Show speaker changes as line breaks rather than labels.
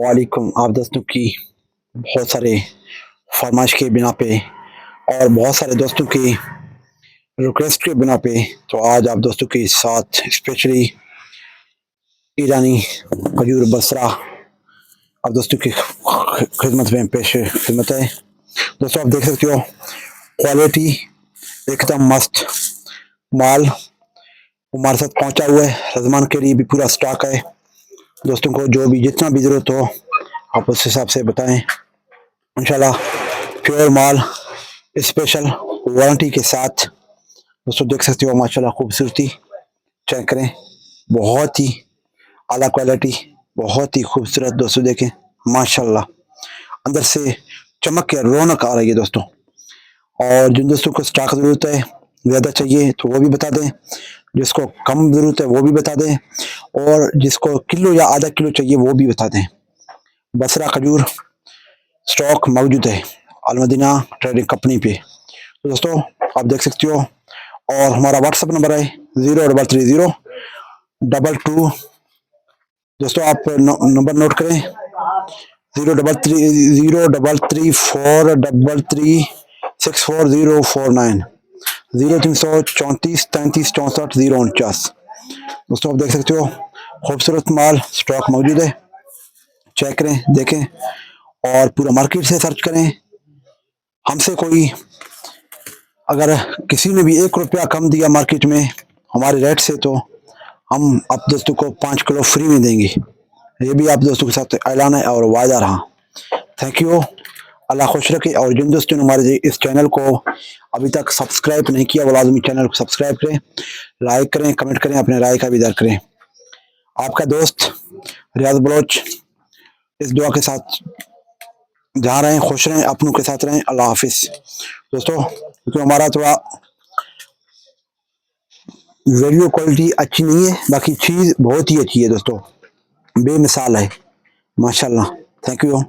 वालेकुम। आप दोस्तों की बहुत सारे फरमाइश के बिना पे और बहुत सारे दोस्तों की रिक्वेस्ट के बिना पे तो आज आप दोस्तों के साथ स्पेशली ईरानी खजूर बसरा आप दोस्तों की खिदमत में पेश खिदमत है। दोस्तों आप देख सकते हो क्वालिटी एकदम मस्त माल हमारे साथ पहुंचा हुआ है। रजमान के लिए भी पूरा स्टॉक है। दोस्तों को जो भी जितना भी ज़रूरत हो आप उस हिसाब से बताएं। इंशाल्लाह प्योर माल स्पेशल वारंटी के साथ। दोस्तों देख सकते हो माशाल्लाह खूबसूरती चेक करें, बहुत ही आला क्वालिटी, बहुत ही खूबसूरत। दोस्तों देखें माशाल्लाह अंदर से चमक के रौनक आ रही है दोस्तों। और जिन दोस्तों को स्टॉक की ज़रूरत है, ज़्यादा चाहिए तो वो भी बता दें, जिसको कम ज़रूरत है वो भी बता दें, और जिसको किलो या आधा किलो चाहिए वो भी बता दें। बसरा खजूर स्टॉक मौजूद है अलमदीना ट्रेडिंग कंपनी पे। तो दोस्तों आप देख सकते हो, और हमारा व्हाट्सअप नंबर है 033022। दोस्तों आप नंबर नोट करें 0334336409 0334336449। दोस्तों आप देख सकते हो खूबसूरत माल स्टॉक मौजूद है। चेक करें, देखें और पूरा मार्केट से सर्च करें। हमसे कोई अगर किसी ने भी 1 रुपया कम दिया मार्केट में हमारे रेट से तो हम आप दोस्तों को 5 किलो फ्री में देंगे। ये भी आप दोस्तों के साथ ऐलान है और वायदा रहा। Thank you. अल्लाह खुश रखे। और जिन दोस्तों ने हमारे इस चैनल को अभी तक सब्सक्राइब नहीं किया वो लाजमी चैनल को सब्सक्राइब करें, लाइक करें, कमेंट करें, अपने राय का भी इज़हार करें। आपका दोस्त रियाज बलोच इस दुआ के साथ जहाँ रहें खुश रहें, अपनों के साथ रहें। अल्लाह हाफिज़। दोस्तों क्योंकि हमारा थोड़ा वीडियो क्वालिटी अच्छी नहीं है, बाकी चीज़ बहुत ही अच्छी है दोस्तों, बेमिसाल है माशाल्लाह। Thank you.